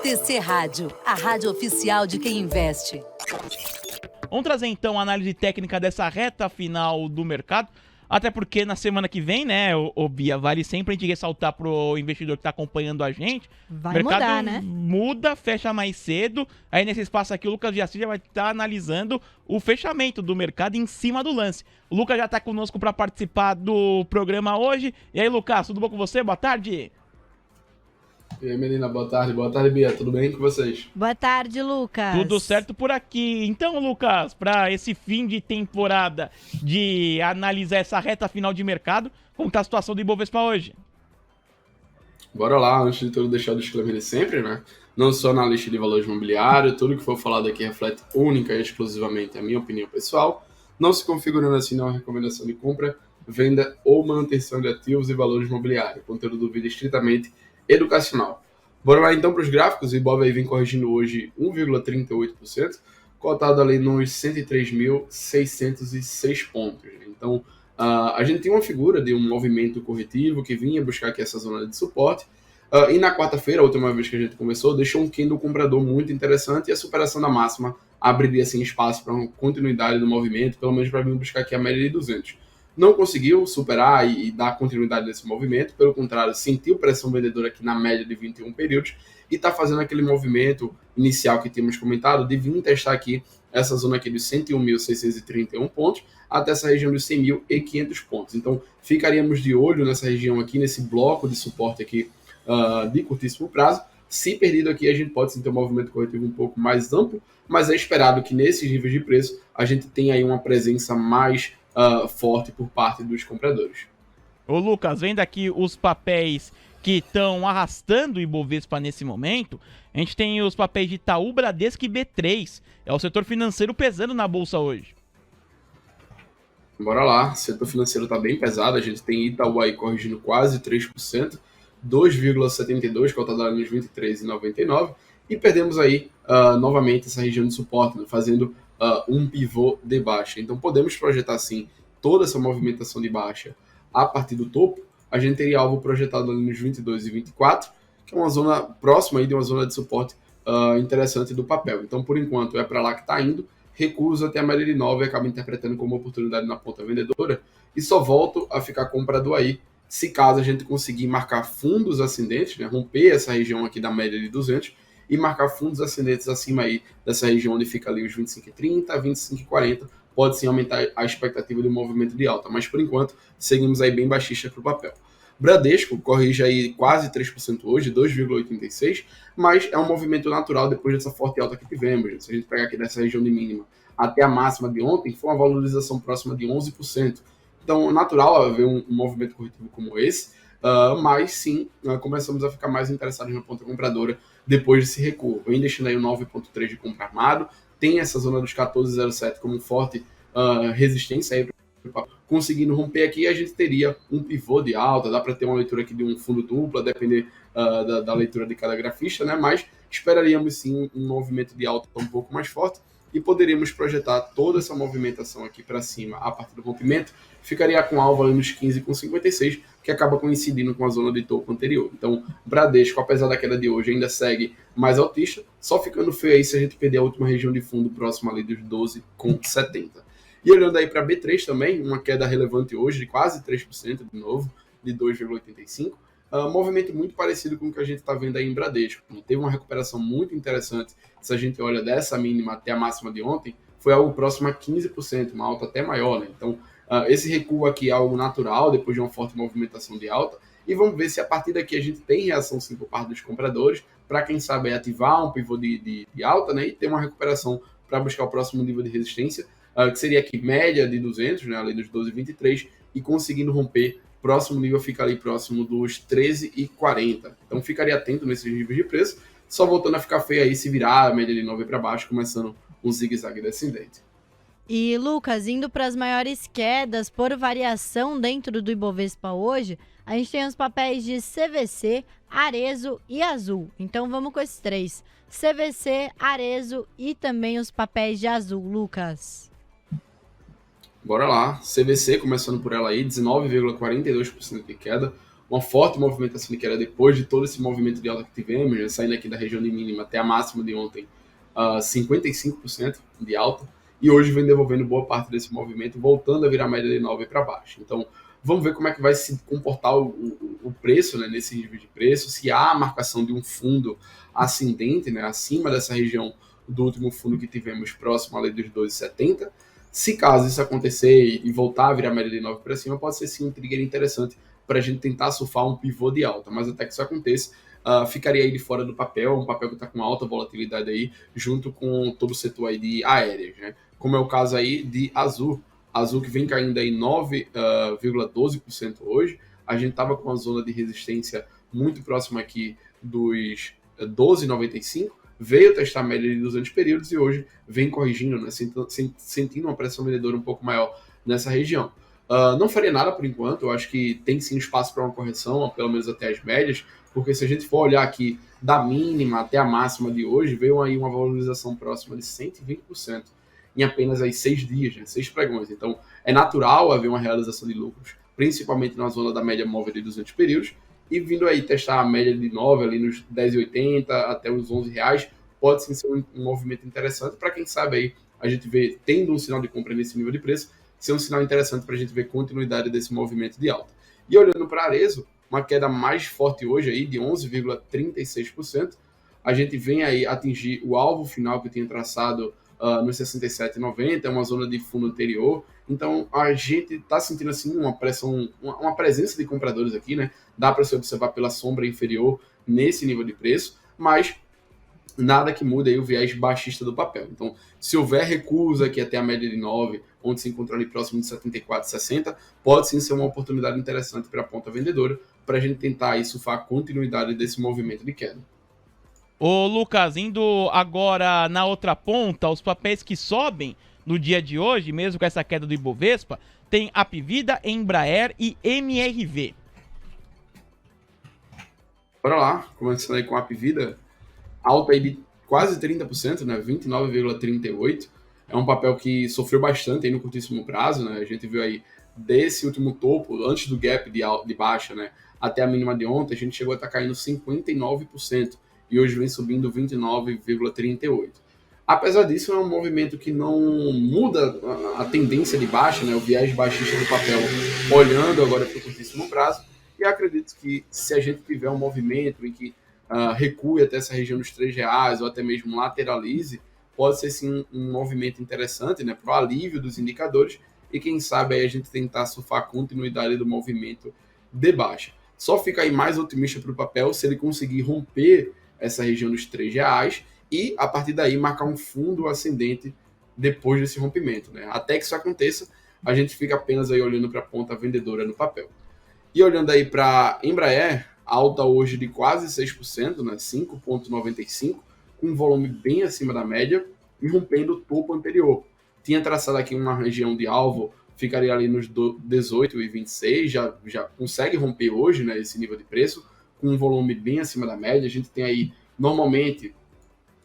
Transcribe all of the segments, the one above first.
BTC Rádio, a rádio oficial de quem investe. Vamos trazer então a análise técnica dessa reta final do mercado, até porque na semana que vem, né, o Bia, vale sempre a gente ressaltar pro investidor que está acompanhando a gente. Vai mercado mudar, né? Muda, fecha mais cedo. Aí nesse espaço aqui o Lucas Giassi já vai estar analisando o fechamento do mercado em cima do lance. O Lucas já está conosco para participar do programa hoje. E aí, Lucas, tudo bom com você? Boa tarde. E aí, menina, boa tarde, Bia, tudo bem com vocês? Boa tarde, Lucas. Tudo certo por aqui. Então, Lucas, para esse fim de temporada de analisar essa reta final de mercado, como está a situação do Ibovespa hoje? Bora lá, antes de tudo deixar o disclaimer de sempre, né? Não sou analista de valores imobiliários, tudo que for falado aqui reflete única e exclusivamente a minha opinião pessoal, não se configurando assim não é uma recomendação de compra, venda ou manutenção de ativos e valores imobiliários. Conteúdo do vídeo é estritamente educacional. Bora lá então para os gráficos. O Ibov aí vem corrigindo hoje 1,38%, cotado ali nos 103.606 pontos. Então, a gente tem uma figura de um movimento corretivo que vinha buscar aqui essa zona de suporte. E na quarta-feira, a última vez que a gente começou, deixou um candle comprador muito interessante e a superação da máxima abriria assim, espaço para uma continuidade do movimento, pelo menos para vir buscar aqui a média de 200. Não conseguiu superar e dar continuidade nesse movimento, pelo contrário, sentiu pressão vendedora aqui na média de 21 períodos e está fazendo aquele movimento inicial que tínhamos comentado de vir testar aqui essa zona aqui dos 101.631 pontos até essa região dos 100.500 pontos. Então, ficaríamos de olho nessa região aqui, nesse bloco de suporte aqui de curtíssimo prazo. Se perdido aqui, a gente pode sim ter um movimento corretivo um pouco mais amplo, mas é esperado que nesses níveis de preço a gente tenha aí uma presença mais forte por parte dos compradores. Ô Lucas, vendo aqui os papéis que estão arrastando o Ibovespa nesse momento, a gente tem os papéis de Itaú, Bradesco e B3. É o setor financeiro pesando na bolsa hoje. Bora lá, o setor financeiro está bem pesado, a gente tem Itaú aí corrigindo quase 3%, 2,72, cotado ali nos 23,99, e perdemos aí novamente essa região de suporte, né, fazendo um pivô de baixa. Então podemos projetar sim toda essa movimentação de baixa a partir do topo. A gente teria alvo projetado ali nos 22 e 24, que é uma zona próxima aí de uma zona de suporte interessante do papel. Então por enquanto é para lá que está indo, recuso até a média de 9 e acaba interpretando como oportunidade na ponta vendedora e só volto a ficar comprador aí se caso a gente conseguir marcar fundos ascendentes, né, romper essa região aqui da média de 200 e marcar fundos ascendentes acima aí dessa região onde fica ali os 25,30, 25,40, pode sim aumentar a expectativa de um movimento de alta, mas por enquanto seguimos aí bem baixista para o papel. Bradesco corrige aí quase 3% hoje, 2,86%, mas é um movimento natural depois dessa forte alta que tivemos. Se a gente pegar aqui dessa região de mínima até a máxima de ontem, foi uma valorização próxima de 11%. Então, é natural haver um movimento corretivo como esse, mas sim, começamos a ficar mais interessados na ponta compradora depois desse recuo. Vem deixando aí o 9,3 de compra armado, tem essa zona dos 14,07 como forte resistência aí, conseguindo romper aqui, a gente teria um pivô de alta, dá para ter uma leitura aqui de um fundo duplo, a depender da leitura de cada grafista, né? Mas esperaríamos sim um movimento de alta um pouco mais forte e poderíamos projetar toda essa movimentação aqui para cima a partir do rompimento, ficaria com alvo ali nos 15,56, que acaba coincidindo com a zona de topo anterior. Então, Bradesco, apesar da queda de hoje, ainda segue mais altista, só ficando feio aí se a gente perder a última região de fundo próxima ali dos 12,70. E olhando aí para B3 também, uma queda relevante hoje de quase 3% de novo, de 2,85%. Movimento muito parecido com o que a gente está vendo aí em Bradesco. Teve uma recuperação muito interessante, se a gente olha dessa mínima até a máxima de ontem, foi algo próximo a 15%, uma alta até maior, né? Então, esse recuo aqui é algo natural, depois de uma forte movimentação de alta, e vamos ver se a partir daqui a gente tem reação sim por parte dos compradores, para quem sabe ativar um pivô de alta, né? E ter uma recuperação para buscar o próximo nível de resistência, que seria aqui média de 200, né? Ali dos 12,23, e conseguindo romper. Próximo nível fica ali próximo dos 13,40. Então ficaria atento nesses níveis de preço. Só voltando a ficar feio aí se virar a média de 9 para baixo, começando um zigue-zague descendente. E Lucas, indo para as maiores quedas por variação dentro do Ibovespa hoje, a gente tem os papéis de CVC, Arezzo e Azul. Então vamos com esses três. CVC, Arezzo e também os papéis de Azul, Lucas. Bora lá, CVC, começando por ela aí, 19,42% de queda, uma forte movimentação de queda depois de todo esse movimento de alta que tivemos, né, saindo aqui da região de mínima até a máxima de ontem, 55% de alta, e hoje vem devolvendo boa parte desse movimento, voltando a virar média de 9 para baixo. Então, vamos ver como é que vai se comportar o preço, né, nesse nível de preço, se há a marcação de um fundo ascendente, né, acima dessa região do último fundo que tivemos próximo ali dos 12,70. Se caso isso acontecer e voltar a virar média de 9 para cima, pode ser sim um trigger interessante para a gente tentar surfar um pivô de alta, mas até que isso aconteça, ficaria aí de fora do papel, um papel que está com alta volatilidade aí, junto com todo o setor aí de aéreas, né? Como é o caso aí de Azul que vem caindo aí 9,12% hoje. A gente estava com uma zona de resistência muito próxima aqui dos 12,95, veio testar a média de 200 períodos e hoje vem corrigindo, né, sentindo uma pressão vendedora um pouco maior nessa região. Não faria nada por enquanto, eu acho que tem sim espaço para uma correção, pelo menos até as médias, porque se a gente for olhar aqui da mínima até a máxima de hoje, veio aí uma valorização próxima de 120% em apenas aí 6 dias, né, 6 pregões. Então é natural haver uma realização de lucros, principalmente na zona da média móvel de 200 períodos, e vindo aí testar a média de 9 ali nos 10,80 até os R$11, pode sim ser um movimento interessante para quem sabe aí a gente vê, tendo um sinal de compra nesse nível de preço, ser um sinal interessante para a gente ver continuidade desse movimento de alta. E olhando para a Arezo, uma queda mais forte hoje aí de 11,36%, a gente vem aí atingir o alvo final que eu tinha traçado nos 67,90, é uma zona de fundo anterior, então a gente está sentindo assim uma pressão, uma presença de compradores aqui, né? Dá para se observar pela sombra inferior nesse nível de preço, mas nada que mude aí o viés baixista do papel. Então, se houver recusa aqui até a média de 9, onde se encontra ali próximo de 74,60, pode sim ser uma oportunidade interessante para a ponta vendedora, para a gente tentar aí surfar a continuidade desse movimento de queda. Ô Lucas, indo agora na outra ponta, os papéis que sobem no dia de hoje, mesmo com essa queda do Ibovespa, tem Apvida, Embraer e MRV. Bora lá, começando aí com a Apvida, alta aí de quase 30%, né, 29,38%. É um papel que sofreu bastante aí no curtíssimo prazo, né? A gente viu aí desse último topo, antes do gap de baixa, né, até a mínima de ontem, a gente chegou a estar caindo 59%. E hoje vem subindo 29,38%. Apesar disso, é um movimento que não muda a tendência de baixa, né, o viés baixista do papel, olhando agora para o curtíssimo prazo, e acredito que se a gente tiver um movimento em que recue até essa região dos R$3, ou até mesmo lateralize, pode ser sim um movimento interessante, né, para o alívio dos indicadores, e quem sabe aí a gente tentar surfar a continuidade do movimento de baixa. Só fica aí mais otimista para o papel se ele conseguir romper essa região dos R$3 e, a partir daí, marcar um fundo ascendente depois desse rompimento, né? Até que isso aconteça, a gente fica apenas aí olhando para a ponta vendedora no papel. E olhando aí para Embraer, alta hoje de quase 6%, né? 5,95%, com um volume bem acima da média e rompendo o topo anterior. Tinha traçado aqui uma região de alvo, ficaria ali nos 18,26, já consegue romper hoje, né, esse nível de preço, com um volume bem acima da média. A gente tem aí, normalmente,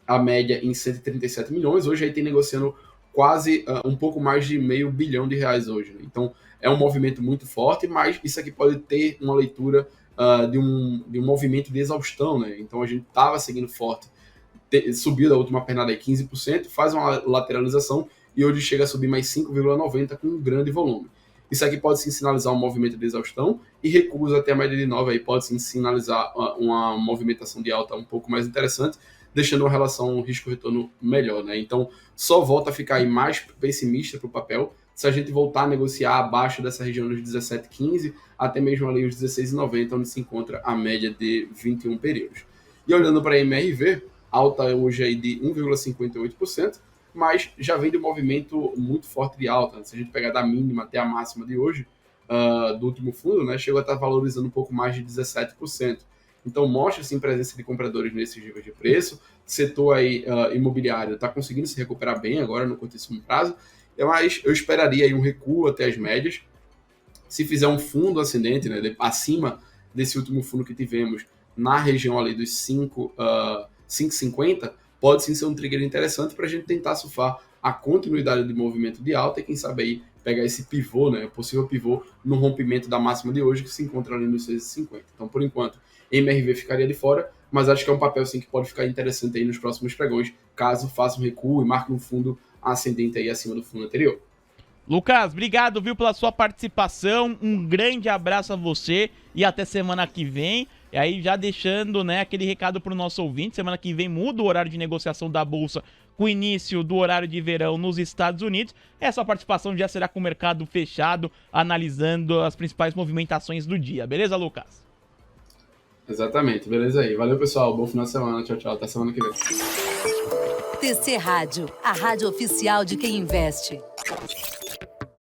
a média em 137 milhões, hoje aí tem negociando quase um pouco mais de R$500 bilhão hoje, né? Então, é um movimento muito forte, mas isso aqui pode ter uma leitura de um movimento de exaustão, né? Então, a gente estava seguindo forte, subiu da última pernada aí 15%, faz uma lateralização e hoje chega a subir mais 5,90% com um grande volume. Isso aqui pode sim sinalizar um movimento de exaustão e recusa até a média de 9 aí pode sim sinalizar uma movimentação de alta um pouco mais interessante, deixando uma relação risco-retorno melhor, né? Então, só volta a ficar aí mais pessimista para o papel se a gente voltar a negociar abaixo dessa região dos 17,15 até mesmo ali os 16,90, onde se encontra a média de 21 períodos. E olhando para a MRV, alta hoje aí de 1,58%, mas já vem de um movimento muito forte de alta. Se a gente pegar da mínima até a máxima de hoje, do último fundo, né, chegou a estar valorizando um pouco mais de 17%. Então mostra sim presença de compradores nesses níveis de preço. Setor aí, imobiliário está conseguindo se recuperar bem agora no curtíssimo prazo, mas eu esperaria aí um recuo até as médias. Se fizer um fundo ascendente, né, acima desse último fundo que tivemos na região ali dos 5,50, pode sim ser um trigger interessante para a gente tentar surfar a continuidade de movimento de alta e quem sabe aí pegar esse pivô, né, o possível pivô no rompimento da máxima de hoje, que se encontra ali nos 6,50. Então, por enquanto, MRV ficaria de fora, mas acho que é um papel sim que pode ficar interessante aí nos próximos pregões, caso faça um recuo e marque um fundo ascendente aí acima do fundo anterior. Lucas, obrigado, viu, pela sua participação. Um grande abraço a você e até semana que vem. E aí, já deixando, né, aquele recado para o nosso ouvinte, semana que vem muda o horário de negociação da Bolsa com o início do horário de verão nos Estados Unidos. Essa participação já será com o mercado fechado, analisando as principais movimentações do dia. Beleza, Lucas? Exatamente, beleza aí. Valeu, pessoal. Bom final de semana. Tchau, tchau. Até semana que vem. TC Rádio, a rádio oficial de quem investe.